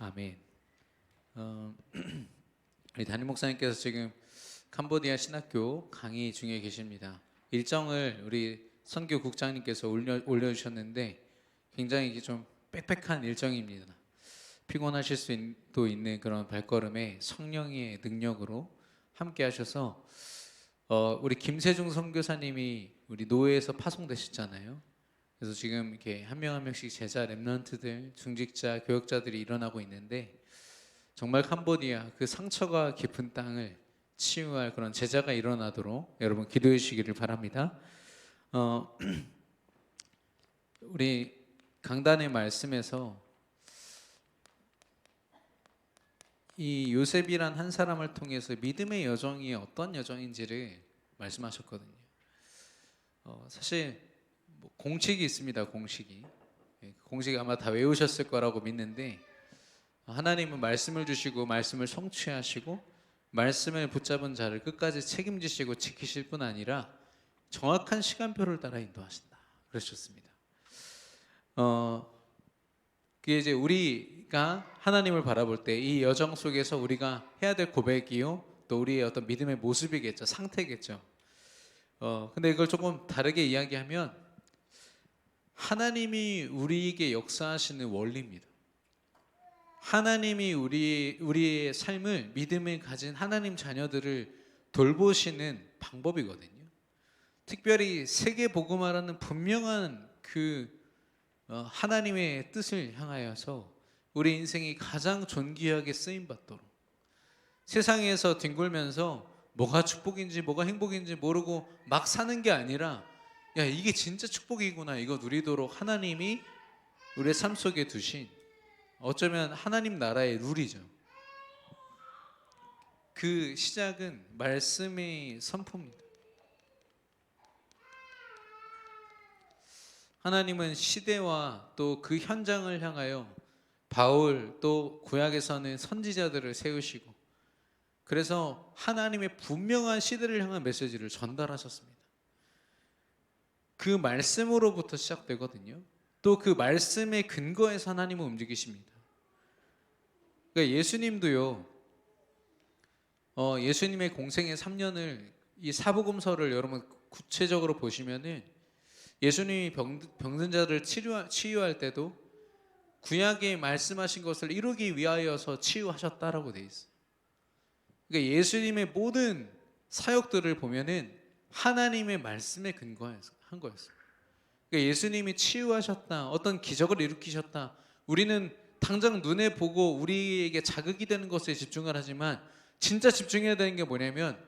아멘. 우리 담임 목사님께서 지금 캄보디아 신학교 강의 중에 계십니다. 일정을 우리 선교국장님께서 올려주셨는데 굉장히 좀 빽빽한 일정입니다. 피곤하실 수도 있는 그런 발걸음에 성령의 능력으로 함께 하셔서 우리 김세중 선교사님이 우리 노예에서 파송되셨잖아요. 그래서 지금 이렇게 한 명 한 명씩 제자 렘넌트들, 중직자, 교역자들이 일어나고 있는데 정말 캄보디아 그 상처가 깊은 땅을 치유할 그런 제자가 일어나도록 여러분 기도해 주시기를 바랍니다. 우리 강단의 말씀에서 이 요셉이란 한 사람을 통해서 믿음의 여정이 어떤 여정인지를 말씀하셨거든요. 사실 공식이 있습니다. 공식이 아마 다 외우셨을 거라고 믿는데, 하나님은 말씀을 주시고 말씀을 성취하시고 말씀을 붙잡은 자를 끝까지 책임지시고 지키실 뿐 아니라 정확한 시간표를 따라 인도하신다 그러셨습니다. 그게 이제 우리가 하나님을 바라볼 때 이 여정 속에서 우리가 해야 될 고백이요, 또 우리의 어떤 믿음의 모습이겠죠, 상태겠죠. 근데 이걸 조금 다르게 이야기하면 하나님이 우리에게 역사하시는 원리입니다. 하나님이 우리의 삶을, 믿음을 가진 하나님 자녀들을 돌보시는 방법이거든요. 특별히 세계 복음화라는 분명한 그 하나님의 뜻을 향하여서 우리 인생이 가장 존귀하게 쓰임받도록, 세상에서 뒹굴면서 뭐가 축복인지 뭐가 행복인지 모르고 막 사는 게 아니라, 야, 이게 진짜 축복이구나, 이거 누리도록 하나님이 우리의 삶 속에 두신, 어쩌면 하나님 나라의 룰이죠. 그 시작은 말씀의 선포입니다. 하나님은 시대와 또 그 현장을 향하여 바울, 또 구약에서는 선지자들을 세우시고, 그래서 하나님의 분명한 시대를 향한 메시지를 전달하셨습니다. 그 말씀으로부터 시작되거든요. 또 그 말씀의 근거에서 하나님은 움직이십니다. 그러니까 예수님도요, 예수님의 공생의 3년을, 이 사복음서를 여러분 구체적으로 보시면은 예수님이 병든 자를 치유할 때도 구약에 말씀하신 것을 이루기 위하여서 치유하셨다라고 돼 있어요. 그러니까 예수님의 모든 사역들을 보면은 하나님의 말씀에 근거해서 한 거였어요. 그러니까 예수님이 치유하셨다, 어떤 기적을 일으키셨다, 우리는 당장 눈에 보고 우리에게 자극이 되는 것에 집중을 하지만 진짜 집중해야 되는 게 뭐냐면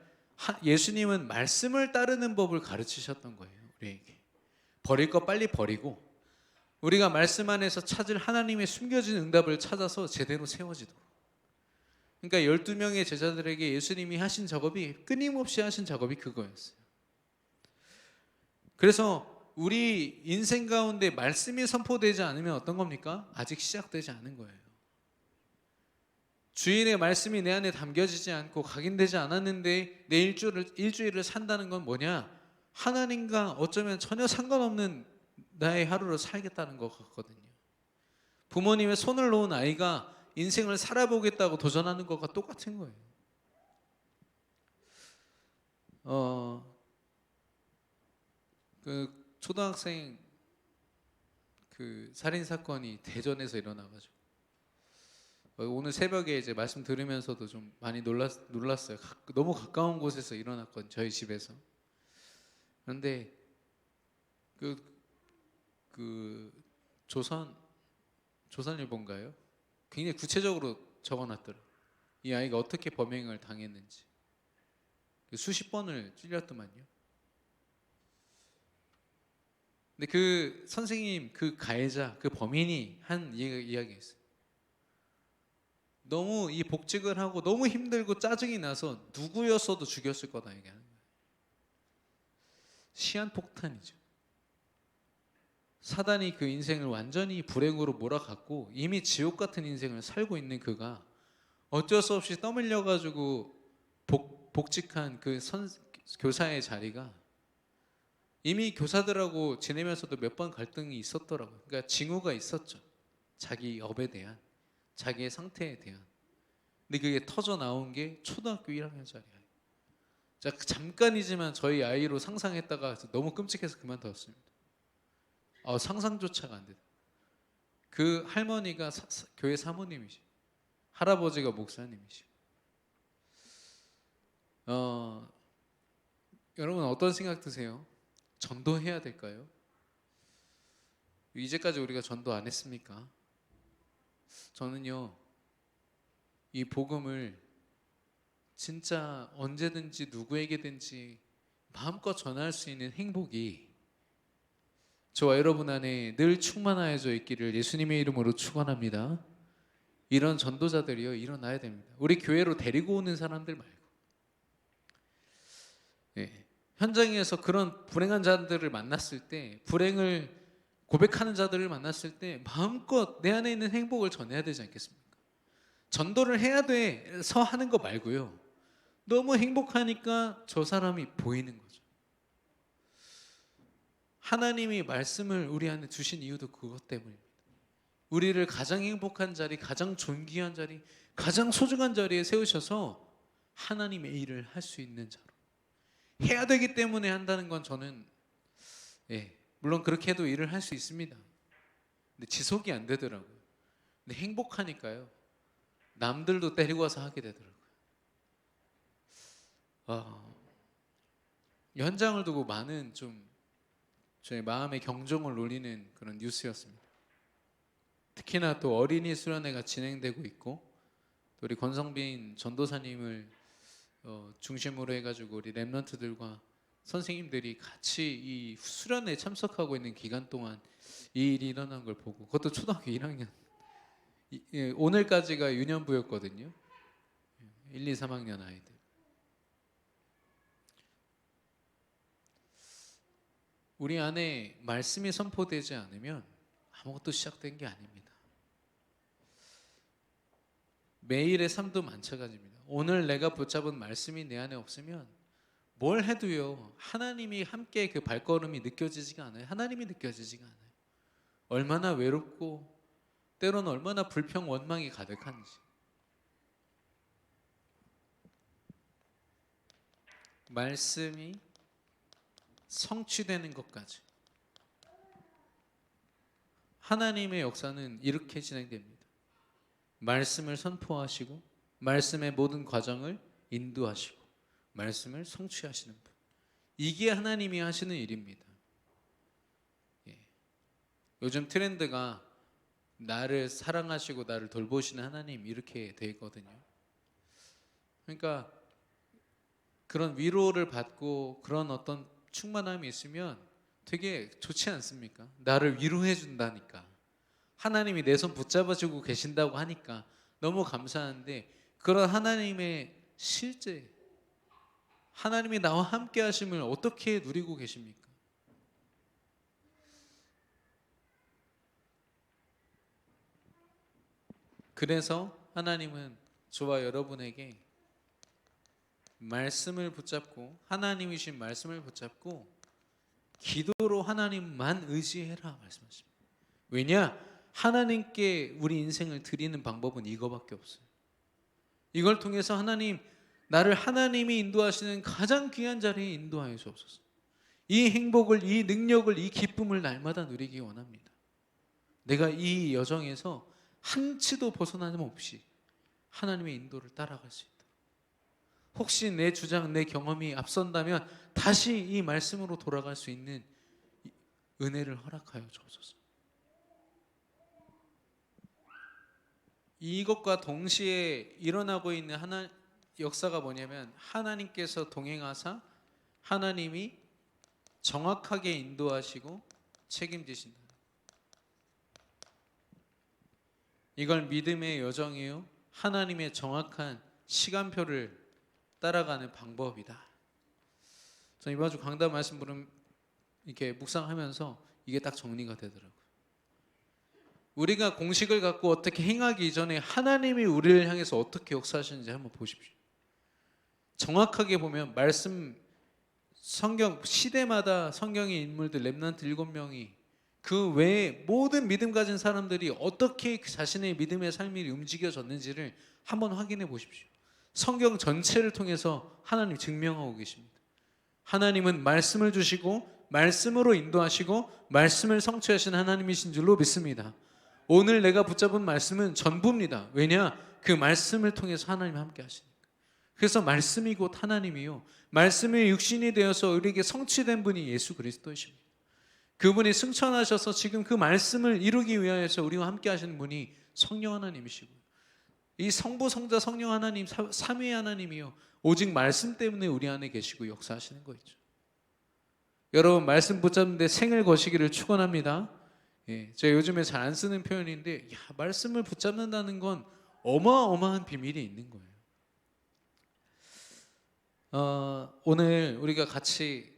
예수님은 말씀을 따르는 법을 가르치셨던 거예요. 우리에게 버릴 거 빨리 버리고 우리가 말씀 안에서 찾을 하나님의 숨겨진 응답을 찾아서 제대로 세워지도록. 그러니까 12명의 제자들에게 예수님이 하신 작업이, 끊임없이 하신 작업이 그거였어요. 그래서 우리 인생 가운데 말씀이 선포되지 않으면 어떤 겁니까? 아직 시작되지 않은 거예요. 주일의 말씀이 내 안에 담겨지지 않고 각인되지 않았는데 내 일주일을 산다는 건 뭐냐? 하나님과 어쩌면 전혀 상관없는 나의 하루를 살겠다는 것 같거든요. 부모님의 손을 놓은 아이가 인생을 살아보겠다고 도전하는 것과 똑같은 거예요. 그 초등학생 그 살인 사건이 대전에서 일어나가지고 오늘 새벽에 이제 말씀 들으면서도 좀 많이 놀랐어요. 너무 가까운 곳에서 일어났거든요, 저희 집에서. 그런데 그 조선일보인가요? 굉장히 구체적으로 적어놨더라고요. 이 아이가 어떻게 범행을 당했는지. 수십 번을 찔렸더만요. 근데 그 선생님, 그 가해자, 그 범인이 한 이야기가 있어요. 너무 이 복직을 하고 너무 힘들고 짜증이 나서 누구였어도 죽였을 거다 얘기하는 거예요. 시한폭탄이죠. 사단이 그 인생을 완전히 불행으로 몰아갔고 이미 지옥 같은 인생을 살고 있는 그가 어쩔 수 없이 떠밀려가지고 복직한 그 교사의 자리가 이미 교사들하고 지내면서도 몇 번 갈등이 있었더라고요. 그러니까 징후가 있었죠. 자기 업에 대한 자기의 상태에 대한. 근데 그게 터져 나온 게 초등학교 1학년짜리 아이. 자, 잠깐이지만 저희 아이로 상상했다가 너무 끔찍해서 그만뒀습니다. 상상조차가 안 되다. 그 할머니가 교회 사모님이시, 할아버지가 목사님이시. 여러분 어떤 생각 드세요? 전도해야 될까요? 이제까지 우리가 전도 안 했습니까? 저는요, 이 복음을 진짜 언제든지 누구에게든지 마음껏 전할 수 있는 행복이 저와 여러분 안에 늘 충만하여져 있기를 예수님의 이름으로 축원합니다. 이런 전도자들이요, 일어나야 됩니다. 우리 교회로 데리고 오는 사람들 말고, 현장에서 그런 불행한 자들을 만났을 때, 불행을 고백하는 자들을 만났을 때 마음껏 내 안에 있는 행복을 전해야 되지 않겠습니까? 전도를 해야 돼서 하는 거 말고요, 너무 행복하니까 저 사람이 보이는 거죠. 하나님이 말씀을 우리 안에 주신 이유도 그것 때문입니다. 우리를 가장 행복한 자리, 가장 존귀한 자리, 가장 소중한 자리에 세우셔서 하나님의 일을 할 수 있는 자로 해야 되기 때문에 한다는 건 저는, 물론 그렇게 해도 일을 할 수 있습니다. 근데 지속이 안 되더라고요. 근데 행복하니까요, 남들도 데리고 와서 하게 되더라고요. 현장을 두고 많은 좀 저의 마음의 경종을 울리는 그런 뉴스였습니다. 특히나 또 어린이 수련회가 진행되고 있고, 또 우리 권성빈 전도사님을 중심으로 해가지고 우리 랩런트들과 선생님들이 같이 이 수련회에 참석하고 있는 기간 동안 이 일이 일어난 걸 보고, 그것도 초등학교 1학년, 오늘까지가 유년부였거든요. 1, 2, 3학년 아이들. 우리 안에 말씀이 선포되지 않으면 아무것도 시작된 게 아닙니다. 매일의 삶도 마찬가지입니다. 오늘 내가 붙잡은 말씀이 내 안에 없으면 뭘 해도요, 하나님이 함께 그 발걸음이 느껴지지가 않아요. 하나님이 느껴지지가 않아요. 얼마나 외롭고 때로는 얼마나 불평 원망이 가득한지. 말씀이 성취되는 것까지 하나님의 역사는 이렇게 진행됩니다. 말씀을 선포하시고 말씀의 모든 과정을 인도하시고 말씀을 성취하시는 분, 이게 하나님이 하시는 일입니다. 요즘 트렌드가 나를 사랑하시고 나를 돌보시는 하나님, 이렇게 돼 있거든요. 그러니까 그런 위로를 받고 그런 어떤 충만함이 있으면 되게 좋지 않습니까? 나를 위로해 준다니까, 하나님이 내 손 붙잡아주고 계신다고 하니까 너무 감사한데, 그런 하나님의 실제, 하나님이 나와 함께 하심을 어떻게 누리고 계십니까? 그래서 하나님은 저와 여러분에게 말씀을 붙잡고, 하나님이신 말씀을 붙잡고 기도로 하나님만 의지해라 말씀하십니다. 왜냐? 하나님께 우리 인생을 드리는 방법은 이거밖에 없어요. 이걸 통해서 하나님, 나를 하나님이 인도하시는 가장 귀한 자리에 인도하여 주옵소서. 이 행복을, 이 능력을, 이 기쁨을 날마다 누리기 원합니다. 내가 이 여정에서 한치도 벗어나짐 없이 하나님의 인도를 따라갈 수 있다. 혹시 내 주장, 내 경험이 앞선다면 다시 이 말씀으로 돌아갈 수 있는 은혜를 허락하여 주옵소서. 이것과 동시에 일어나고 있는 역사가 뭐냐면, 하나님께서 동행하사 하나님이 정확하게 인도하시고 책임지신다. 이걸 믿음의 여정이요, 하나님의 정확한 시간표를 따라가는 방법이다. 저는 이번 주 강단 말씀 이렇게 묵상하면서 이게 딱 정리가 되더라고요. 우리가 공식을 갖고 어떻게 행하기 이전에 하나님이 우리를 향해서 어떻게 역사하시는지 한번 보십시오. 정확하게 보면 말씀, 성경 시대마다 성경의 인물들 렘넌트 7명이 그 외에 모든 믿음 가진 사람들이 어떻게 그 자신의 믿음의 삶이 움직여졌는지를 한번 확인해 보십시오. 성경 전체를 통해서 하나님 증명하고 계십니다. 하나님은 말씀을 주시고 말씀으로 인도하시고 말씀을 성취하신 하나님이신 줄로 믿습니다. 오늘 내가 붙잡은 말씀은 전부입니다. 왜냐? 그 말씀을 통해서 하나님 함께 하시니까. 그래서 말씀이 곧 하나님이요, 말씀이 육신이 되어서 우리에게 성취된 분이 예수 그리스도이십니다. 그분이 승천하셔서 지금 그 말씀을 이루기 위하여서 우리와 함께 하시는 분이 성령 하나님이시고요, 이 성부 성자 성령 하나님 삼위의 하나님이요, 오직 말씀 때문에 우리 안에 계시고 역사하시는 거죠. 여러분, 말씀 붙잡는데 생을 거시기를 축원합니다. 제가 요즘에 잘 안 쓰는 표현인데, 말씀을 붙잡는다는 건 어마어마한 비밀이 있는 거예요. 오늘 우리가 같이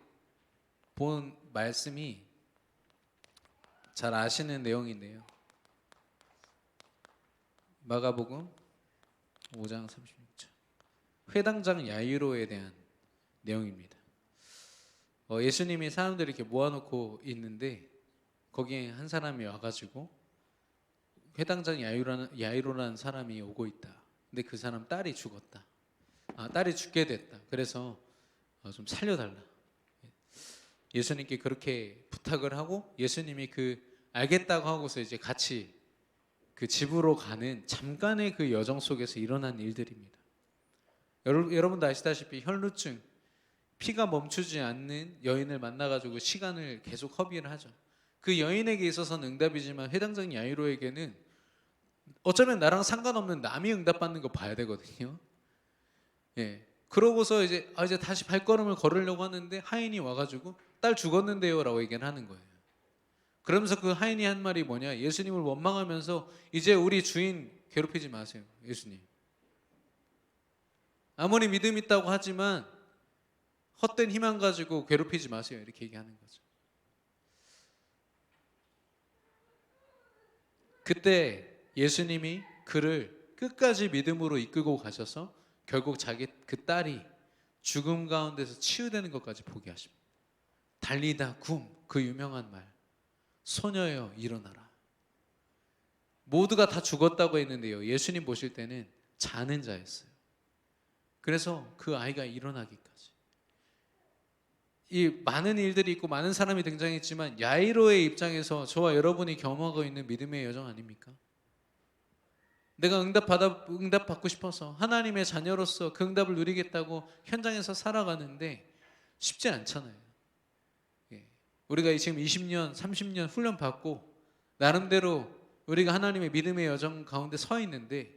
본 말씀이 잘 아시는 내용인데요, 마가복음 5장 36절, 회당장 야이로에 대한 내용입니다. 예수님이 사람들을 이렇게 모아놓고 있는데 거기에 한 사람이 와가지고, 회당장 야이로라는 사람이 오고 있다. 근데 그 사람 딸이 죽었다. 딸이 죽게 됐다. 그래서 좀 살려달라. 예수님께 그렇게 부탁을 하고, 예수님이 알겠다고 하고서 이제 같이 그 집으로 가는 잠깐의 그 여정 속에서 일어난 일들입니다. 여러분도 아시다시피 혈루증, 피가 멈추지 않는 여인을 만나가지고 시간을 계속 허비를 하죠. 그 여인에게 있어서는 응답이지만 회당장 야이로에게는 어쩌면 나랑 상관없는 남이 응답받는 거 봐야 되거든요. 그러고서 이제 다시 발걸음을 걸으려고 하는데 하인이 와가지고 딸 죽었는데요 라고 얘기를 하는 거예요. 그러면서 그 하인이 한 말이 뭐냐, 예수님을 원망하면서 이제 우리 주인 괴롭히지 마세요. 예수님, 아무리 믿음 있다고 하지만 헛된 희망 가지고 괴롭히지 마세요. 이렇게 얘기하는 거죠. 그때 예수님이 그를 끝까지 믿음으로 이끌고 가셔서 결국 자기 그 딸이 죽음 가운데서 치유되는 것까지 보게 하십니다. 달리다 굼, 그 유명한 말, 소녀여 일어나라. 모두가 다 죽었다고 했는데요, 예수님 보실 때는 자는 자였어요. 그래서 그 아이가 일어나기까지. 이 많은 일들이 있고 많은 사람이 등장했지만 야이로의 입장에서 저와 여러분이 경험하고 있는 믿음의 여정 아닙니까? 내가 응답받고 싶어서 하나님의 자녀로서 그 응답을 누리겠다고 현장에서 살아가는데 쉽지 않잖아요. 우리가 지금 20년, 30년 훈련 받고 나름대로 우리가 하나님의 믿음의 여정 가운데 서 있는데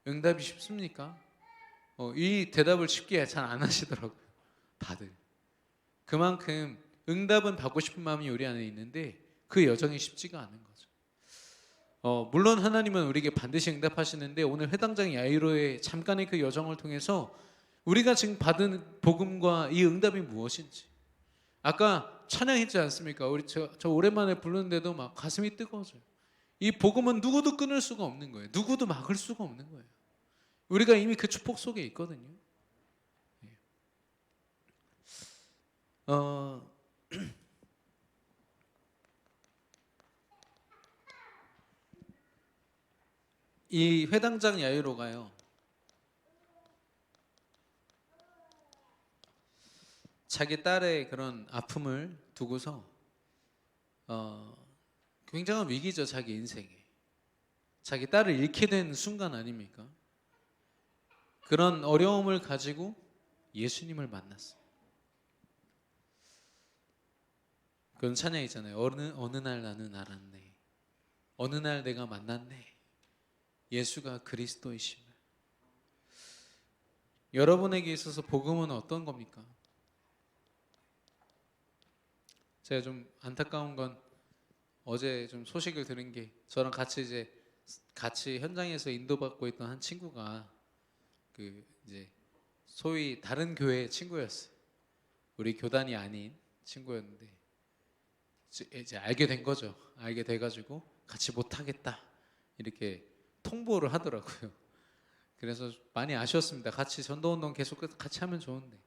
응답이 쉽습니까? 이 대답을 쉽게 잘 안 하시더라고요, 다들. 그만큼 응답은 받고 싶은 마음이 우리 안에 있는데 그 여정이 쉽지가 않은 거죠. 물론 하나님은 우리에게 반드시 응답하시는데, 오늘 회당장 야이로의 잠깐의 그 여정을 통해서 우리가 지금 받은 복음과 이 응답이 무엇인지, 아까 찬양했지 않습니까? 저 오랜만에 부르는데도 막 가슴이 뜨거워져요. 이 복음은 누구도 끊을 수가 없는 거예요. 누구도 막을 수가 없는 거예요. 우리가 이미 그 축복 속에 있거든요. 이 회당장 야이로가요, 자기 딸의 그런 아픔을 두고서 굉장한 위기죠. 자기 인생에 자기 딸을 잃게 된 순간 아닙니까? 그런 어려움을 가지고 예수님을 만났어요. 그런 찬양 있잖아요. 어느 날 나는 알았네, 어느 날 내가 만났네, 예수가 그리스도이심을. 여러분에게 있어서 복음은 어떤 겁니까? 제가 좀 안타까운 건, 어제 좀 소식을 들은 게, 저랑 같이 현장에서 인도받고 있던 한 친구가 이제 소위 다른 교회 친구였어요. 우리 교단이 아닌 친구였는데 이제 알게 된 거죠. 알게 돼가지고 같이 못하겠다 이렇게 통보를 하더라고요. 그래서 많이 아쉬웠습니다. 같이 전도운동 계속 같이 하면 좋은데.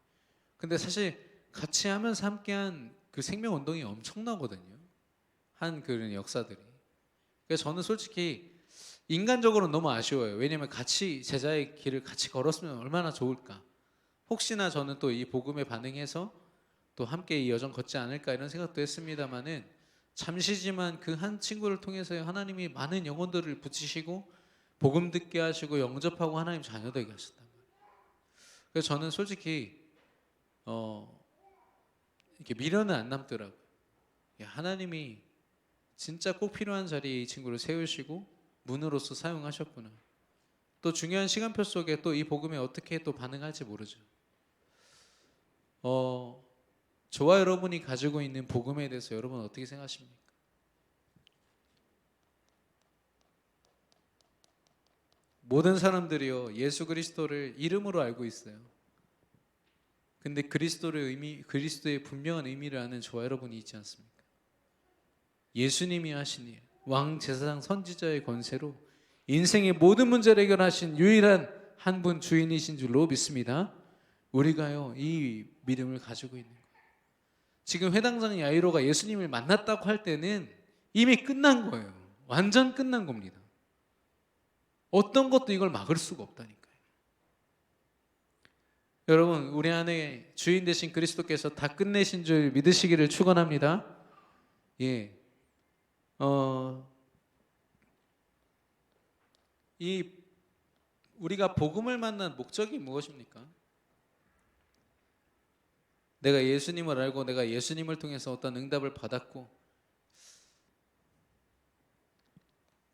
근데 사실 같이 하면서 함께한 그 생명운동이 엄청나거든요. 한 그런 역사들이. 그래서 저는 솔직히 인간적으로는 너무 아쉬워요. 왜냐하면 같이 제자의 길을 같이 걸었으면 얼마나 좋을까. 혹시나 저는 또 이 복음에 반응해서 또 함께 이 여정 걷지 않을까 이런 생각도 했습니다만은 잠시지만 그 한 친구를 통해서 하나님이 많은 영혼들을 붙이시고 복음 듣게 하시고 영접하고 하나님 자녀 되게 하셨단 말이에요. 그래서 저는 솔직히 이렇게 미련은 안 남더라고요. 하나님이 진짜 꼭 필요한 자리에 이 친구를 세우시고 문으로서 사용하셨구나. 또 중요한 시간표 속에 또 이 복음에 어떻게 또 반응할지 모르죠. 저와 여러분이 가지고 있는 복음에 대해서 여러분 어떻게 생각하십니까? 모든 사람들이요 예수 그리스도를 이름으로 알고 있어요. 근데 그리스도의 분명한 의미를 아는 저와 여러분이 있지 않습니까? 예수님이 하신 일, 왕 제사장 선지자의 권세로 인생의 모든 문제를 해결하신 유일한 한 분 주인이신 줄로 믿습니다. 우리가요 이 믿음을 가지고 있는 거예요. 지금 회당장 야이로가 예수님을 만났다고 할 때는 이미 끝난 거예요. 완전 끝난 겁니다. 어떤 것도 이걸 막을 수가 없다니까요. 여러분 우리 안에 주인 되신 그리스도께서 다 끝내신 줄 믿으시기를 축원합니다. 예, 이 우리가 복음을 만난 목적이 무엇입니까? 내가 예수님을 알고 내가 예수님을 통해서 어떤 응답을 받았고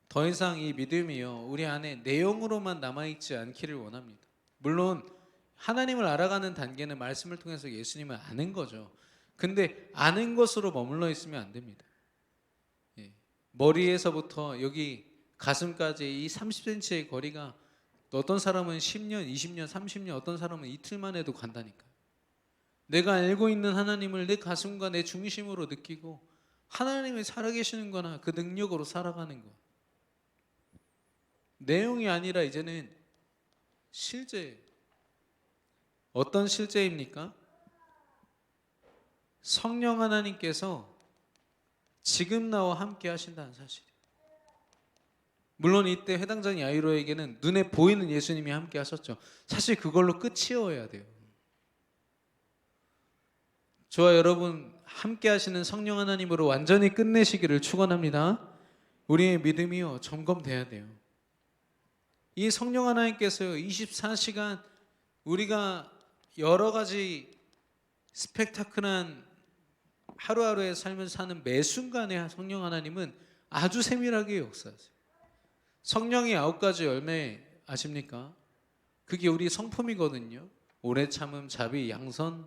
더 이상 이 믿음이요 우리 안에 내용으로만 남아있지 않기를 원합니다. 물론 하나님을 알아가는 단계는 말씀을 통해서 예수님을 아는 거죠. 근데 아는 것으로 머물러 있으면 안 됩니다. 예. 머리에서부터 여기 가슴까지 이 30cm의 거리가 어떤 사람은 10년, 20년, 30년, 어떤 사람은 이틀만 해도 간다니까요. 내가 알고 있는 하나님을 내 가슴과 내 중심으로 느끼고 하나님이 살아계시는 거나 그 능력으로 살아가는 것. 내용이 아니라 이제는 실제. 어떤 실제입니까? 성령 하나님께서 지금 나와 함께 하신다는 사실이에요. 물론 이때 회당장 야이로에게는 눈에 보이는 예수님이 함께 하셨죠. 사실 그걸로 끝이어야 돼요. 저와 여러분 함께 하시는 성령 하나님으로 완전히 끝내시기를 축원합니다. 우리의 믿음이요 점검돼야 돼요. 이 성령 하나님께서요 24시간 우리가 여러 가지 스펙타클한 하루하루의 삶을 사는 매 순간에 성령 하나님은 아주 세밀하게 역사하세요. 성령의 9가지 열매 아십니까? 그게 우리 성품이거든요. 오래 참음, 자비, 양선.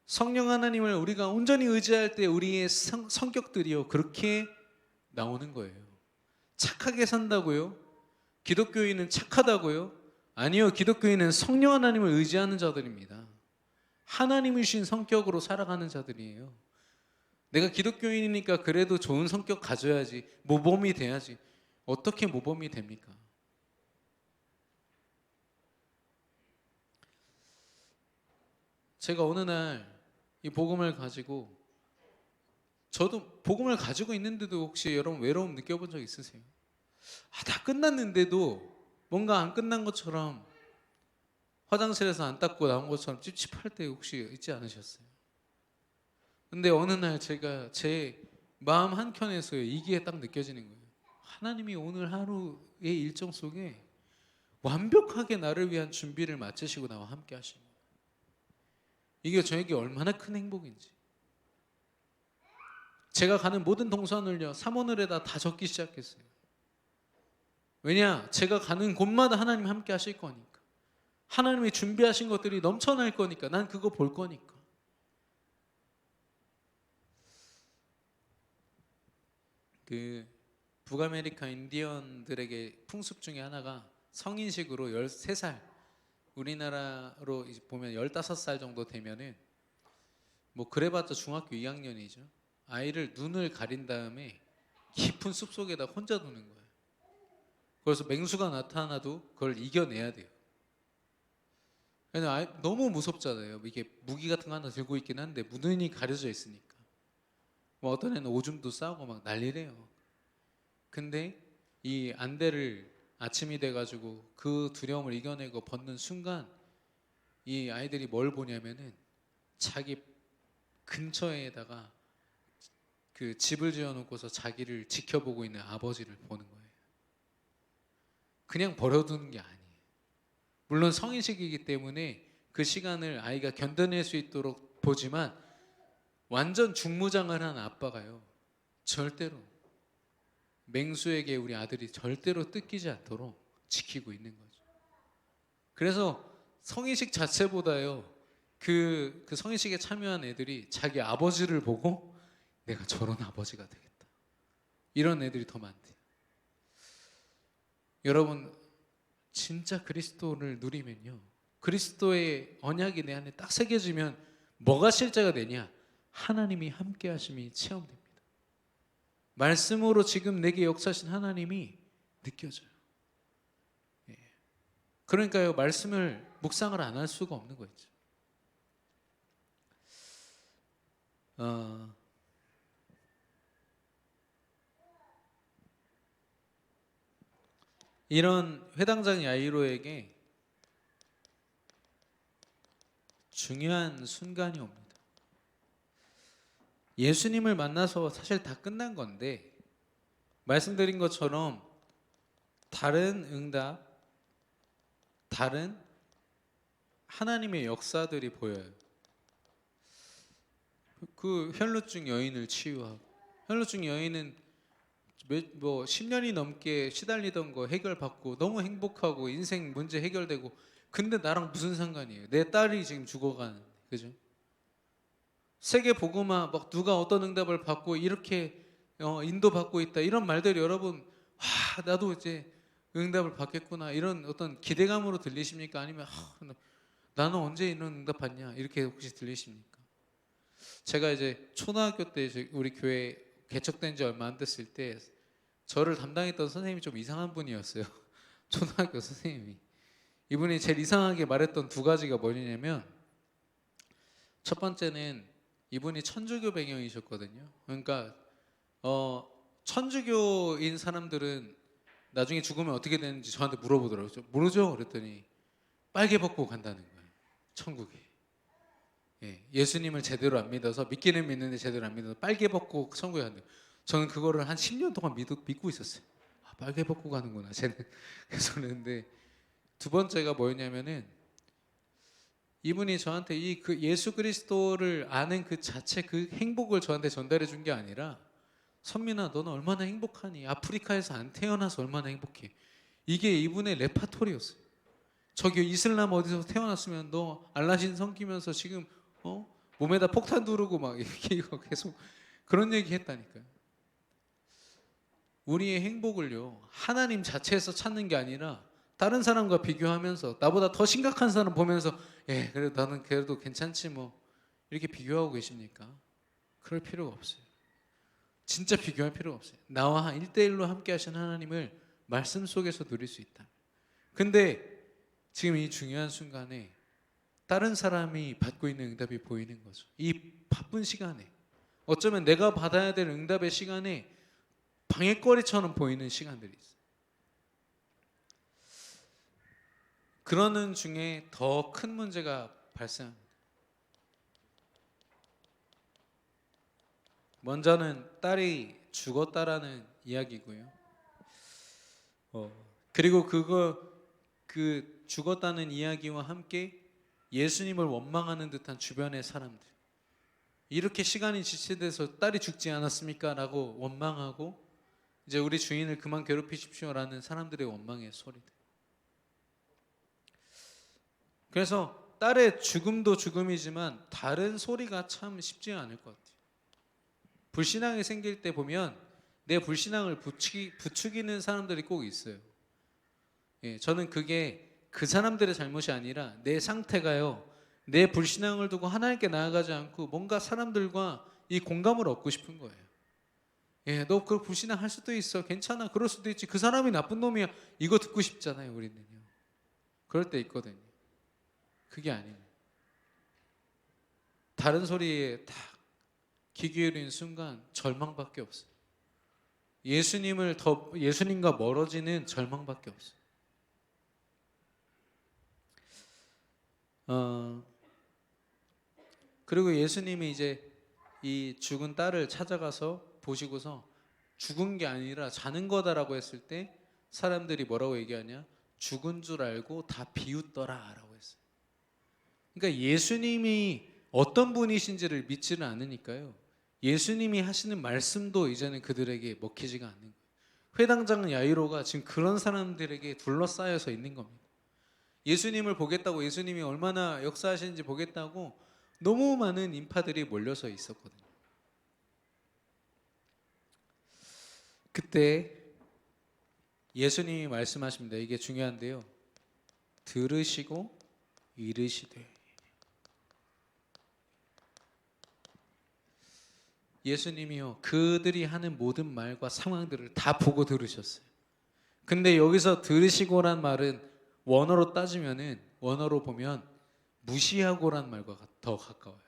성령 하나님을 우리가 온전히 의지할 때 우리의 성격들이요 그렇게 나오는 거예요. 착하게 산다고요? 기독교인은 착하다고요? 아니요, 기독교인은 성령 하나님을 의지하는 자들입니다. 하나님이신 성격으로 살아가는 자들이에요. 내가 기독교인이니까 그래도 좋은 성격 가져야지, 모범이 돼야지. 어떻게 모범이 됩니까? 제가 어느 날 이 복음을 가지고 저도 복음을 가지고 있는데도 혹시 여러분 외로움 느껴본 적 있으세요? 다 끝났는데도 뭔가 안 끝난 것처럼 화장실에서 안 닦고 나온 것처럼 찝찝할 때 혹시 있지 않으셨어요? 근데 어느 날 제가 제 마음 한켠에서 이게 딱 느껴지는 거예요. 하나님이 오늘 하루의 일정 속에 완벽하게 나를 위한 준비를 마치시고 나와 함께 하신 거예요. 이게 저에게 얼마나 큰 행복인지. 제가 가는 모든 동선을요 3원을에다 다 적기 시작했어요. 왜냐? 제가 가는 곳마다 하나님 함께 하실 거니까. 하나님이 준비하신 것들이 넘쳐날 거니까. 난 그거 볼 거니까. 그 북아메리카 인디언들에게 풍습 중에 하나가 성인식으로 13살, 우리나라로 보면 15살 정도 되면은 뭐 그래봤자 중학교 2학년이죠. 아이를 눈을 가린 다음에 깊은 숲속에다 혼자 두는 거예요. 그래서 맹수가 나타나도 그걸 이겨내야 돼요. 너무 무섭잖아요. 이게 무기 같은 거 하나 들고 있긴 한데 눈이 가려져 있으니까 뭐 어떤 애는 오줌도 싸고 막 난리래요. 근데 이 안대를 아침이 돼가지고 그 두려움을 이겨내고 벗는 순간 이 아이들이 뭘 보냐면은 자기 근처에다가 그 집을 지어놓고서 자기를 지켜보고 있는 아버지를 보는 거예요. 그냥 버려두는 게 아니에요. 물론 성인식이기 때문에 그 시간을 아이가 견뎌낼 수 있도록 보지만 완전 중무장을 한 아빠가요, 절대로 맹수에게 우리 아들이 절대로 뜯기지 않도록 지키고 있는 거죠. 그래서 성인식 자체보다요, 그 성인식에 참여한 애들이 자기 아버지를 보고 내가 저런 아버지가 되겠다, 이런 애들이 더 많대요. 여러분, 진짜 그리스도를 누리면요, 그리스도의 언약이 내 안에 딱 새겨지면 뭐가 실제가 되냐? 하나님이 함께 하심이 체험됩니다. 말씀으로 지금 내게 역사하신 하나님이 느껴져요. 예. 그러니까요, 말씀을 묵상을 안 할 수가 없는 거죠. 이런 회당장 야이로에게 중요한 순간이 옵니다. 예수님을 만나서 사실 다 끝난 건데, 말씀드린 것처럼 다른 응답, 다른 하나님의 역사들이 보여요. 그 혈루증 여인을 치유하고, 혈루증 여인은 뭐 10년이 넘게 시달리던 거 해결받고 너무 행복하고 인생 문제 해결되고, 근데 나랑 무슨 상관이에요? 내 딸이 지금 죽어가는, 그죠? 세계 복음화 막 누가 어떤 응답을 받고 이렇게 인도받고 있다, 이런 말들이 여러분, 와, 나도 이제 응답을 받겠구나, 이런 어떤 기대감으로 들리십니까? 아니면 나는 언제 이런 응답 받냐, 이렇게 혹시 들리십니까? 제가 이제 초등학교 때 우리 교회 개척된 지 얼마 안 됐을 때 저를 담당했던 선생님이 좀 이상한 분이었어요. 초등학교 선생님이. 이분이 제일 이상하게 말했던 두 가지가 뭐냐면, 첫 번째는 이분이 천주교 배경이셨거든요. 그러니까 천주교인 사람들은 나중에 죽으면 어떻게 되는지 저한테 물어보더라고요. 모르죠? 그랬더니 빨개 벗고 간다는 거예요, 천국에. 예수님을 제대로 안 믿어서, 믿기는 믿는데 제대로 안 믿어서 빨개 벗고 천국에 간대요. 저는 그거를 한 10년 동안 믿고 있었어요. 빨개 벗고 가는구나 쟤는. 그래서 그랬는데, 두 번째가 뭐였냐면은, 이분이 저한테 그 예수 그리스도를 아는 그 자체, 그 행복을 저한테 전달해 준 게 아니라, 선민아 너는 얼마나 행복하니, 아프리카에서 안 태어나서 얼마나 행복해, 이게 이분의 레파토리였어요. 저기 이슬람 어디서 태어났으면 너 알라신 섬기면서 지금 몸에다 폭탄 두르고 막 이렇게 계속 그런 얘기 했다니까요. 우리의 행복을요, 하나님 자체에서 찾는 게 아니라 다른 사람과 비교하면서, 나보다 더 심각한 사람 보면서 그래도 나는 그래도 괜찮지 뭐, 이렇게 비교하고 계십니까? 그럴 필요가 없어요. 진짜 비교할 필요가 없어요. 나와 1대1로 함께 하신 하나님을 말씀 속에서 누릴 수 있다. 근데 지금 이 중요한 순간에 다른 사람이 받고 있는 응답이 보이는 거죠. 이 바쁜 시간에, 어쩌면 내가 받아야 될 응답의 시간에 방해거리처럼 보이는 시간들이 있어요. 그러는 중에 더 큰 문제가 발생합니다. 먼저는 딸이 죽었다라는 이야기고요. 그리고 그 죽었다는 이야기와 함께 예수님을 원망하는 듯한 주변의 사람들, 이렇게 시간이 지체돼서 딸이 죽지 않았습니까? 라고 원망하고, 이제 우리 주인을 그만 괴롭히십시오 라는 사람들의 원망의 소리들. 그래서 딸의 죽음도 죽음이지만 다른 소리가 참 쉽지 않을 것 같아요. 불신앙이 생길 때 보면 내 불신앙을 부추기는 사람들이 꼭 있어요. 저는 그게 그 사람들의 잘못이 아니라 내 상태가요, 내 불신앙을 두고 하나님께 나아가지 않고 뭔가 사람들과 이 공감을 얻고 싶은 거예요. 너 그 불신앙 할 수도 있어, 괜찮아, 그럴 수도 있지, 그 사람이 나쁜 놈이야, 이거 듣고 싶잖아요, 우리는요. 그럴 때 있거든요. 그게 아니에요. 다른 소리에 다 귀 기울이는 순간 절망밖에 없어요. 예수님과 멀어지는 절망밖에 없어요. 그리고 예수님이 이제 이 죽은 딸을 찾아가서 보시고서 죽은 게 아니라 자는 거다라고 했을 때 사람들이 뭐라고 얘기하냐? 죽은 줄 알고 다 비웃더라라고 했어요. 그러니까 예수님이 어떤 분이신지를 믿지는 않으니까요. 예수님이 하시는 말씀도 이제는 그들에게 먹히지가 않는 거예요. 회당장 야이로가 지금 그런 사람들에게 둘러싸여서 있는 겁니다. 예수님을 보겠다고, 예수님이 얼마나 역사하시는지 보겠다고 너무 많은 인파들이 몰려서 있었거든요. 그때 예수님이 말씀하십니다. 이게 중요한데요. 들으시고 이르시되. 예수님이요, 그들이 하는 모든 말과 상황들을 다 보고 들으셨어요. 근데 여기서 들으시고란 말은 원어로 따지면은, 원어로 보면 무시하고란 말과 더 가까워요.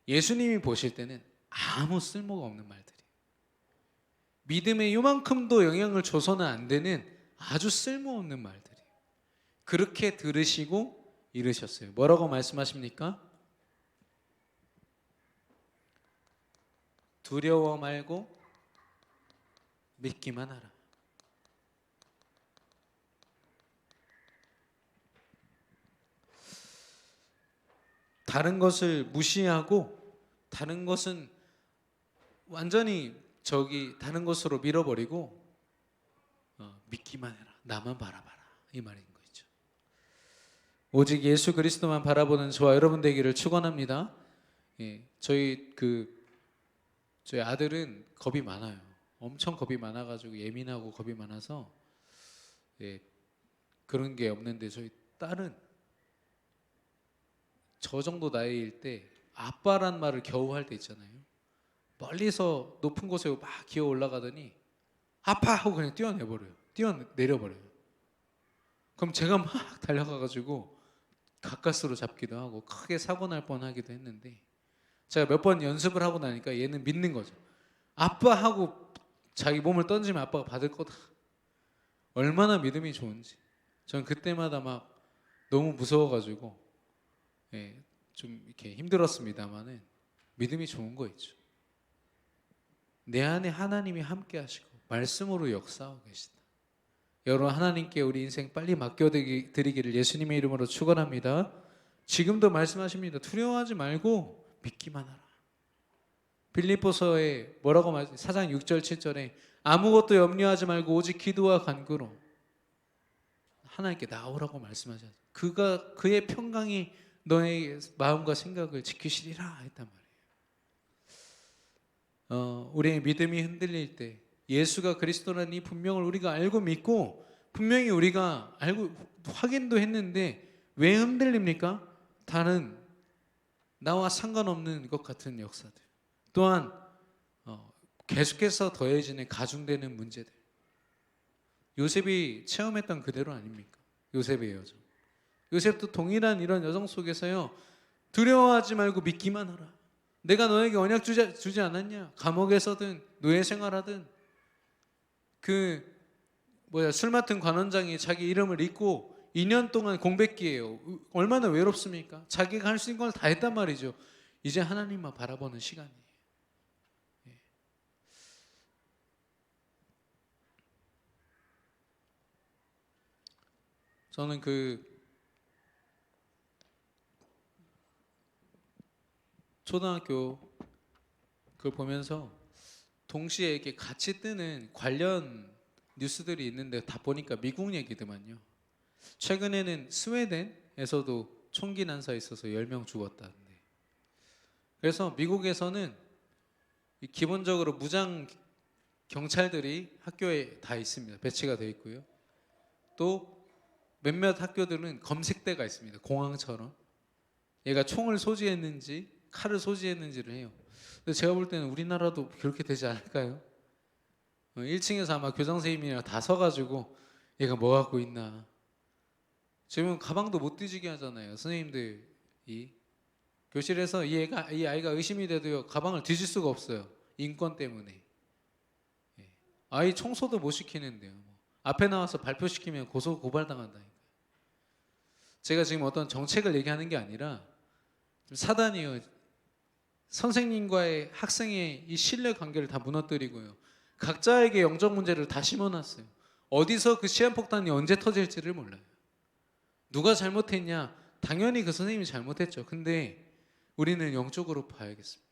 예수님이 보실 때는 아무 쓸모가 없는 말들이, 믿음에 요만큼도 영향을 줘서는 안 되는 아주 쓸모없는 말들이, 그렇게 들으시고 이르셨어요. 뭐라고 말씀하십니까? 두려워 말고 믿기만 하라. 다른 것을 무시하고, 다른 것은 완전히 다른 것으로 밀어버리고 믿기만 해라. 나만 바라봐라. 이 말인 거죠. 오직 예수 그리스도만 바라보는 저와 여러분 되기를 축원합니다. 저희 아들은 겁이 많아요. 엄청 겁이 많아가지고 예민하고 겁이 많아서 그런 게 없는데, 저희 딸은 저 정도 나이일 때 아빠란 말을 겨우 할 때 있잖아요. 멀리서 높은 곳에 막 기어 올라가더니 아빠 하고 그냥 뛰어내려버려요. 그럼 제가 막 달려가가지고 가까스로 잡기도 하고 크게 사고 날 뻔하기도 했는데, 제가 몇 번 연습을 하고 나니까 얘는 믿는 거죠. 아빠 하고 자기 몸을 던지면 아빠가 받을 거다. 얼마나 믿음이 좋은지. 전 그때마다 막 너무 무서워가지고 좀 이렇게 힘들었습니다만은 믿음이 좋은 거 있죠. 내 안에 하나님이 함께 하시고 말씀으로 역사하고 계시다. 여러분, 하나님께 우리 인생 빨리 맡겨드리기를 예수님의 이름으로 축원합니다. 지금도 말씀하십니다. 두려워하지 말고 믿기만 하라. 빌립보서에 뭐라고 말씀? 4장 6절 7절에 아무것도 염려하지 말고 오직 기도와 간구로 하나님께 나오라고 말씀하셨어요. 그의 평강이 너의 마음과 생각을 지키시리라 했단 말이에요. 우리의 믿음이 흔들릴 때 예수가 그리스도라는 이 분명을 우리가 알고 믿고, 분명히 우리가 알고 확인도 했는데 왜 흔들립니까? 다른 나와 상관없는 것 같은 역사들, 또한 계속해서 더해지는 가중되는 문제들. 요셉이 체험했던 그대로 아닙니까? 요셉의 여정. 요셉도 동일한 이런 여정 속에서요, 두려워하지 말고 믿기만 하라. 내가 너에게 언약 주지 않았냐? 감옥에서든 노예 생활하든 술 맡은 관원장이 자기 이름을 잊고 2년 동안 공백기예요. 얼마나 외롭습니까? 자기가 할 수 있는 걸 다 했단 말이죠. 이제 하나님만 바라보는 시간이에요. 저는 초등학교 그걸 보면서 동시에 이렇게 같이 뜨는 관련 뉴스들이 있는데 다 보니까 미국 얘기더만요. 최근에는 스웨덴에서도 총기 난사에 있어서 10명 죽었다는데, 그래서 미국에서는 기본적으로 무장 경찰들이 학교에 다 있습니다. 배치가 되어 있고요. 또 몇몇 학교들은 검색대가 있습니다. 공항처럼 얘가 총을 소지했는지 칼을 소지했는지를 해요. 근데 제가 볼 때는 우리나라도 그렇게 되지 않을까요? 1층에서 아마 교장 선생님이랑 다 서가지고 얘가 뭐 갖고 있나. 지금 가방도 못 뒤지게 하잖아요, 선생님들이. 교실에서 이 아이가 의심이 돼도요 가방을 뒤질 수가 없어요. 인권 때문에. 예. 아이 청소도 못 시키는데요. 앞에 나와서 발표시키면 고소 고발당한다니까요. 제가 지금 어떤 정책을 얘기하는 게 아니라 좀 사단이요. 선생님과의 학생의 이 신뢰 관계를 다 무너뜨리고요. 각자에게 영적 문제를 다 심어놨어요. 어디서 그 시한폭탄이 언제 터질지를 몰라요. 누가 잘못했냐? 당연히 그 선생님이 잘못했죠. 근데 우리는 영적으로 봐야겠습니다.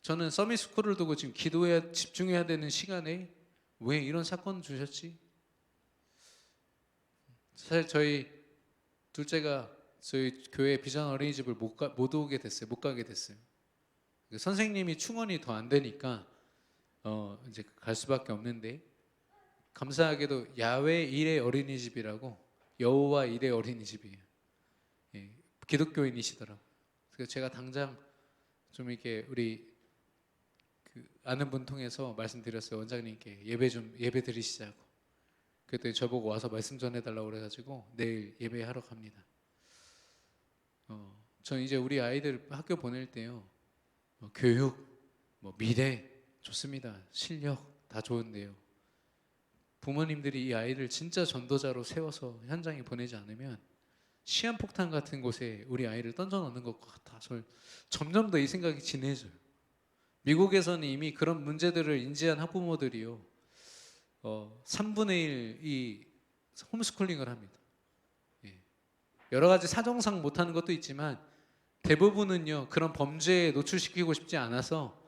저는 서밋스쿨을 두고 지금 기도해야 집중해야 되는 시간에 왜 이런 사건 주셨지? 사실 저희 둘째가 저희 교회 비전 어린이집을 못 오게 됐어요. 못 가게 됐어요. 선생님이 충원이 더 안 되니까 이제 갈 수밖에 없는데 감사하게도 야외 일의 어린이집이라고 여호와 일의 어린이집이에요. 예, 기독교인이시더라고요. 그래서 제가 당장 좀 이렇게 우리 아는 분 통해서 말씀드렸어요. 원장님께 예배 드리시자고. 그때 저보고 와서 말씀 전해달라고 그래가지고 내일 예배하러 갑니다. 저는 이제 우리 아이들 학교 보낼 때요, 교육, 미래 좋습니다. 실력 다 좋은데요. 부모님들이 이 아이를 진짜 전도자로 세워서 현장에 보내지 않으면 시한폭탄 같은 곳에 우리 아이를 던져놓는 것 같아서 점점 더 이 생각이 진해져요. 미국에서는 이미 그런 문제들을 인지한 학부모들이요, 3분의 1이 홈스쿨링을 합니다. 예. 여러 가지 사정상 못하는 것도 있지만 대부분은요 그런 범죄에 노출시키고 싶지 않아서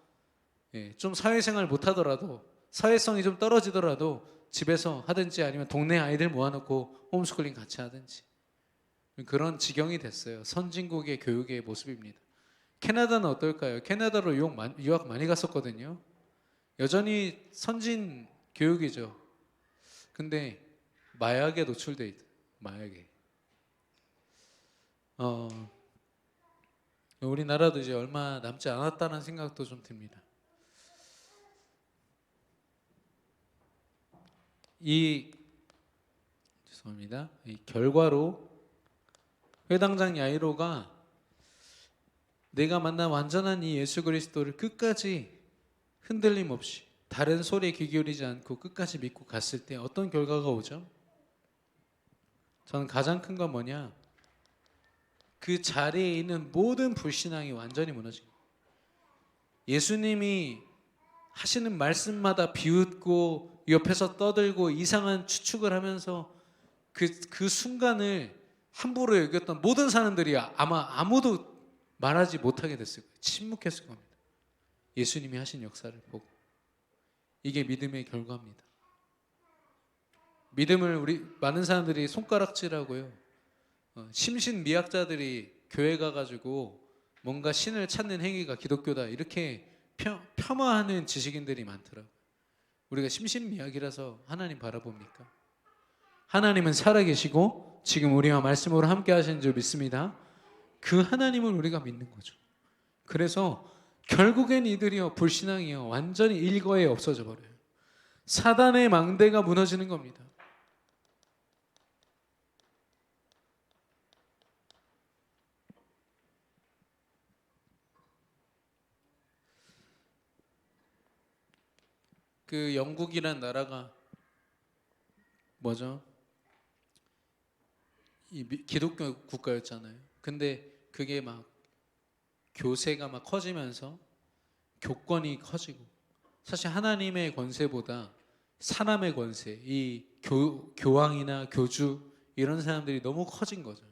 좀 사회생활 못하더라도 사회성이 좀 떨어지더라도 집에서 하든지 아니면 동네 아이들 모아놓고 홈스쿨링 같이 하든지 그런 지경이 됐어요. 선진국의 교육의 모습입니다. 캐나다는 어떨까요? 캐나다로 유학 많이 갔었거든요. 여전히 선진 교육이죠. 근데 마약에 노출돼 있다. 마약에. 우리나라도 이제 얼마 남지 않았다는 생각도 좀 듭니다. 죄송합니다. 이 결과로 회당장 야이로가 내가 만난 완전한 이 예수 그리스도를 끝까지 흔들림 없이 다른 소리에 귀 기울이지 않고 끝까지 믿고 갔을 때 어떤 결과가 오죠? 저는 가장 큰 건 뭐냐? 그 자리에 있는 모든 불신앙이 완전히 무너진 거예요. 예수님이 하시는 말씀마다 비웃고 옆에서 떠들고 이상한 추측을 하면서 그 순간을 함부로 여겼던 모든 사람들이 아마 아무도 말하지 못하게 됐을 거예요. 침묵했을 겁니다. 예수님이 하신 역사를 보고. 이게 믿음의 결과입니다. 믿음을 우리 많은 사람들이 손가락질하고요, 심신미약자들이 교회 가가지고 뭔가 신을 찾는 행위가 기독교다 이렇게 폄하하는 지식인들이 많더라고요. 우리가 심신미약이라서 하나님 바라봅니까? 하나님은 살아계시고 지금 우리와 말씀으로 함께 하시는 줄 믿습니다. 그 하나님을 우리가 믿는 거죠. 그래서 결국엔 이들이요 불신앙이요 완전히 일거에 없어져 버려요. 사단의 망대가 무너지는 겁니다. 그 영국이란 나라가 뭐죠? 기독교 국가였잖아요. 근데 그게 막 교세가 막 커지면서 교권이 커지고, 사실 하나님의 권세보다 사람의 권세, 이 교황이나 교주 이런 사람들이 너무 커진 거죠.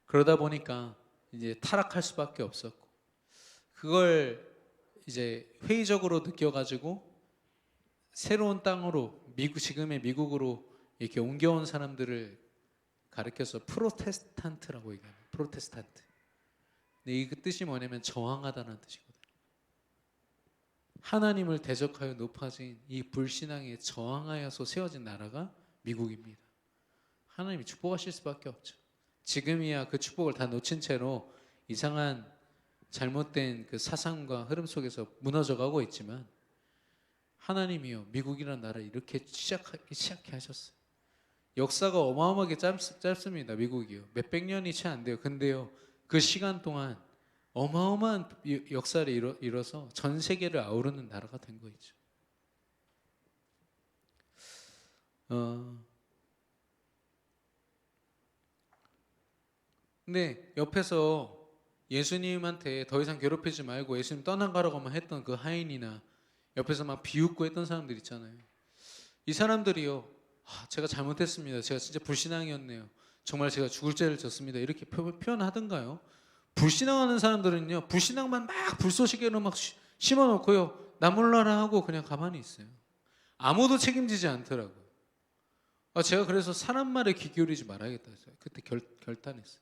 그러다 보니까 이제 타락할 수밖에 없었고, 그걸 이제 회의적으로 느껴가지고 새로운 땅으로 지금의 미국으로 이렇게 옮겨온 사람들을 가르쳐서 프로테스탄트라고 얘기합니다. 프로테스탄트. 근데 이 뜻이 뭐냐면 저항하다는 뜻이거든요. 하나님을 대적하여 높아진 이 불신앙에 저항하여서 세워진 나라가 미국입니다. 하나님이 축복하실 수밖에 없죠. 지금이야 그 축복을 다 놓친 채로 이상한 잘못된 그 사상과 흐름 속에서 무너져가고 있지만, 하나님이요 미국이라는 나라 이렇게 시작해 하셨어요. 역사가 어마어마하게 짧습니다. 미국이요 몇백 년이 채 안 돼요. 근데요 그 시간 동안 어마어마한 역사를 이뤄서 전 세계를 아우르는 나라가 된 거죠. 근데 옆에서 예수님한테 더 이상 괴롭히지 말고 예수님 떠나가라고만 했던 그 하인이나 옆에서 막 비웃고 했던 사람들 있잖아요. 이 사람들이요, 제가 잘못했습니다. 제가 진짜 불신앙이었네요. 정말 제가 죽을 죄를 졌습니다. 이렇게 표현하던가요? 불신앙하는 사람들은요, 불신앙만 막 불쏘시개로 막 심어놓고요, 나 몰라라 하고 그냥 가만히 있어요. 아무도 책임지지 않더라고요. 제가 그래서 사람 말에 귀 기울이지 말아야겠다 했어요. 그때 결단했어요.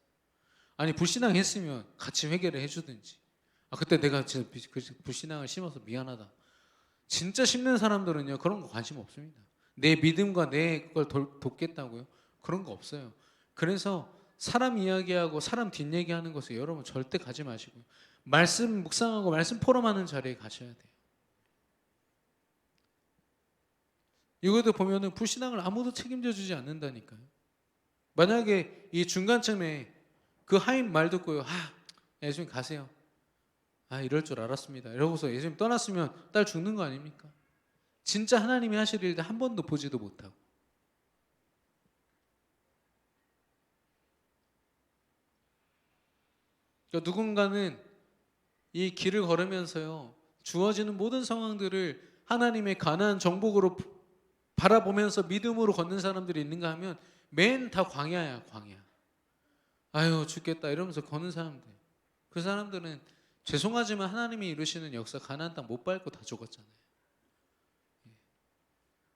아니, 불신앙했으면 같이 회개를 해주든지. 그때 내가 진짜 불신앙을 심어서 미안하다. 진짜 심는 사람들은요, 그런 거 관심 없습니다. 내 믿음과 내 걸 돕겠다고요? 그런 거 없어요. 그래서 사람 이야기하고 사람 뒷얘기하는 것을 여러분 절대 가지 마시고요. 말씀 묵상하고 말씀 포럼하는 자리에 가셔야 돼요. 이것도 보면은 불신앙을 아무도 책임져 주지 않는다니까요. 만약에 이 중간쯤에 그 하인 말 듣고요, 예수님 가세요. 이럴 줄 알았습니다. 이러고서 예수님 떠났으면 딸 죽는 거 아닙니까? 진짜 하나님이 하실 일들 한 번도 보지도 못하고. 그러니까 누군가는 이 길을 걸으면서요, 주어지는 모든 상황들을 하나님의 가나안 정복으로 바라보면서 믿음으로 걷는 사람들이 있는가 하면 맨 다 광야야, 광야. 아유, 죽겠다 이러면서 걷는 사람들. 그 사람들은 죄송하지만 하나님이 이루시는 역사 가나안 땅 못 밟고 다 죽었잖아요.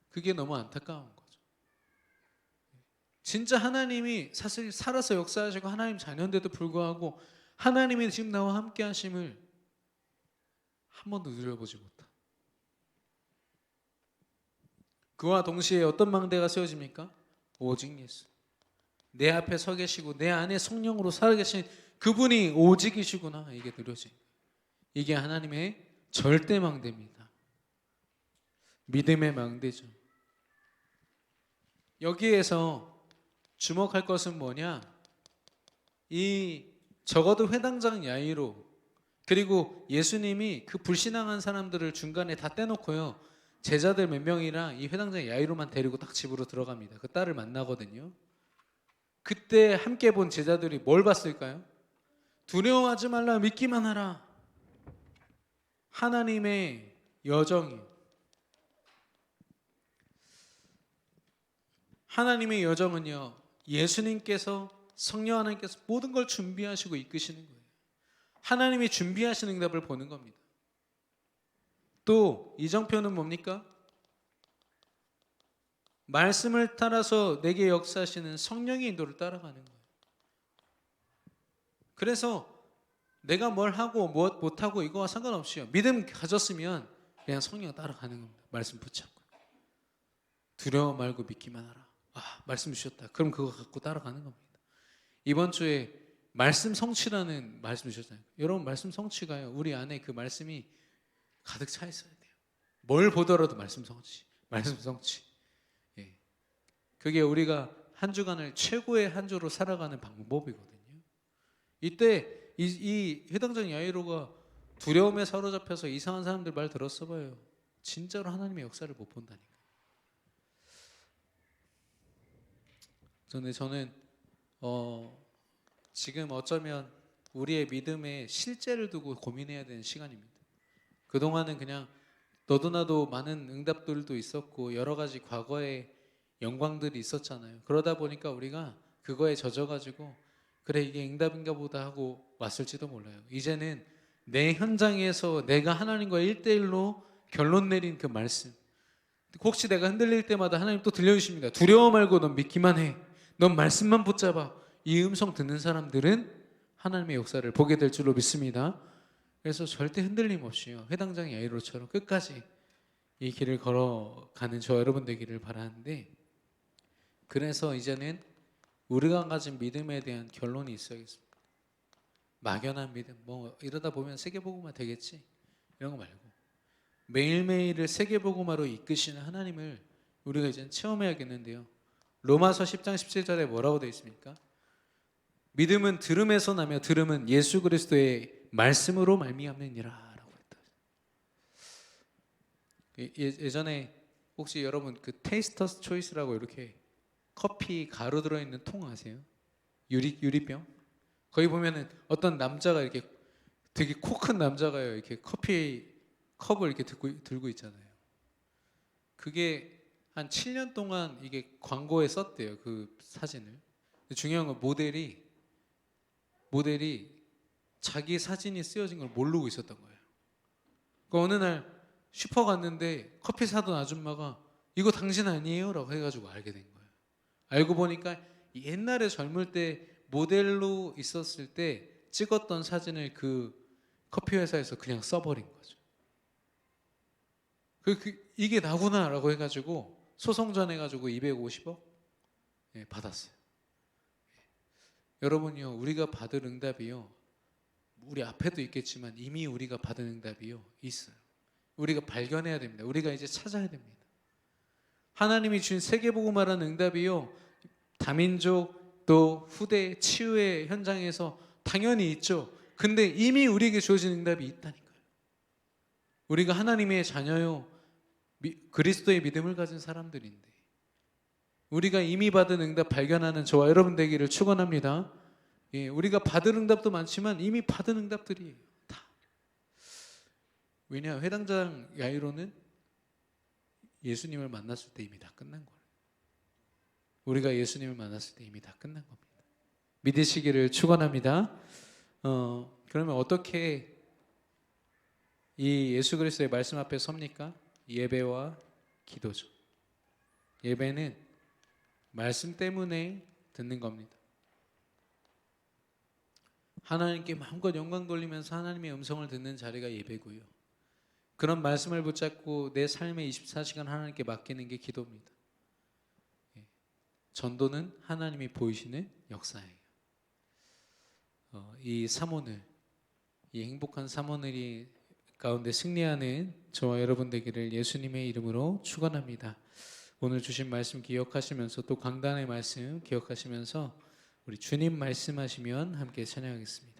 그게 너무 안타까운 거죠. 진짜 하나님이 사실 살아서 역사하시고 하나님 자녀인데도 불구하고 하나님이 지금 나와 함께 하심을 한 번도 누려보지 못한. 그와 동시에 어떤 망대가 세워집니까? 오직 예수. 내 앞에 서 계시고 내 안에 성령으로 살아계신 그분이 오직이시구나. 이게 느려진 거예요. 이게 하나님의 절대 망대입니다. 믿음의 망대죠. 여기에서 주목할 것은 뭐냐? 적어도 회당장 야이로, 그리고 예수님이 그 불신앙한 사람들을 중간에 다 떼놓고요, 제자들 몇 명이랑 이 회당장 야이로만 데리고 딱 집으로 들어갑니다. 그 딸을 만나거든요. 그때 함께 본 제자들이 뭘 봤을까요? 두려워하지 말라, 믿기만 하라. 하나님의 여정이, 하나님의 여정은요, 예수님께서, 성령 하나님께서 모든 걸 준비하시고 이끄시는 거예요. 하나님이 준비하시는 응답을 보는 겁니다. 또 이정표는 뭡니까? 말씀을 따라서 내게 역사하시는 성령의 인도를 따라가는 거예요. 그래서 내가 뭘 하고 무엇 못하고 이거와 상관없이요, 믿음 가졌으면 그냥 성령 따라가는 겁니다. 말씀 붙잡고 두려워 말고 믿기만 하라. 말씀 주셨다. 그럼 그거 갖고 따라가는 겁니다. 이번 주에 말씀 성취라는 말씀 주셨잖아요. 여러분, 말씀 성취가요, 우리 안에 그 말씀이 가득 차 있어야 돼요. 뭘 보더라도 말씀 성취, 말씀 성취. 그게 우리가 한 주간을 최고의 한 주로 살아가는 방법이거든요. 이때 이 회당장 야이로가 두려움에 사로잡혀서 이상한 사람들 말 들었어 봐요. 진짜로 하나님의 역사를 못 본다니까. 저는 지금 어쩌면 우리의 믿음의 실제를 두고 고민해야 되는 시간입니다. 그동안은 그냥 너도 나도 많은 응답들도 있었고 여러 가지 과거의 영광들이 있었잖아요. 그러다 보니까 우리가 그거에 젖어가지고 그래, 이게 응답인가 보다 하고 왔을지도 몰라요. 이제는 내 현장에서 내가 하나님과 1대1로 결론 내린 그 말씀, 혹시 내가 흔들릴 때마다 하나님 또 들려주십니다. 두려워 말고 넌 믿기만 해. 넌 말씀만 붙잡아. 이 음성 듣는 사람들은 하나님의 역사를 보게 될 줄로 믿습니다. 그래서 절대 흔들림 없이요, 회당장 야이로처럼 끝까지 이 길을 걸어가는 저 여러분 되기를 바라는데, 그래서 이제는 우리가 가진 믿음에 대한 결론이 있어야겠습니다. 막연한 믿음, 이러다 보면 세계복음화 되겠지, 이런 거 말고 매일매일을 세계복음화로 이끄시는 하나님을 우리가 이제 체험해야겠는데요. 로마서 10장 17절에 뭐라고 되어 있습니까? 믿음은 들음에서 나며 들음은 예수 그리스도의 말씀으로 말미암느니라라고 했다. 예전에 혹시 여러분 그 테이스터스 초이스라고 이렇게 커피 가루 들어 있는 통 아세요? 유리병? 거기 보면은 어떤 남자가 이렇게 되게 코 큰 남자가요 이렇게 커피 컵을 이렇게 들고 있잖아요. 그게 한 7년 동안 이게 광고에 썼대요 그 사진을. 중요한 건 모델이 자기 사진이 쓰여진 걸 모르고 있었던 거예요. 그러니까 어느 날 슈퍼 갔는데 커피 사던 아줌마가 이거 당신 아니에요? 라고 해가지고 알게 된 거예요. 알고 보니까 옛날에 젊을 때 모델로 있었을 때 찍었던 사진을 그 커피 회사에서 그냥 써버린 거죠. 이게 나구나 라고 해가지고 소송전 해가지고 250억 받았어요. 여러분요, 우리가 받을 응답이요, 우리 앞에도 있겠지만 이미 우리가 받은 응답이요 있어요. 우리가 발견해야 됩니다. 우리가 이제 찾아야 됩니다. 하나님이 주신 세계복음화라는 응답이요, 다민족 또 후대 치유의 현장에서 당연히 있죠. 근데 이미 우리에게 주어진 응답이 있다니까요. 우리가 하나님의 자녀요, 그리스도의 믿음을 가진 사람들인데 우리가 이미 받은 응답 발견하는 저와 여러분 되기를 축원합니다. 우리가 받은 응답도 많지만 이미 받은 응답들이에요. 다. 왜냐, 회당장 야이로는 예수님을 만났을 때 이미 다 끝난 거예요. 우리가 예수님을 만났을 때 이미 다 끝난 겁니다. 믿으시기를 축원합니다. 그러면 어떻게 이 예수 그리스도의 말씀 앞에 섭니까? 예배와 기도죠. 예배는 말씀 때문에 듣는 겁니다. 하나님께 마음껏 영광 돌리면서 하나님의 음성을 듣는 자리가 예배고요. 그런 말씀을 붙잡고 내 삶의 24시간 하나님께 맡기는 게 기도입니다. 전도는 하나님이 보이시는 역사예요. 이 사모늘, 이 행복한 사모늘이 가운데 승리하는 저와 여러분 되기를 예수님의 이름으로 축원합니다. 오늘 주신 말씀 기억하시면서 또 강단의 말씀 기억하시면서 우리 주님 말씀하시면 함께 찬양하겠습니다.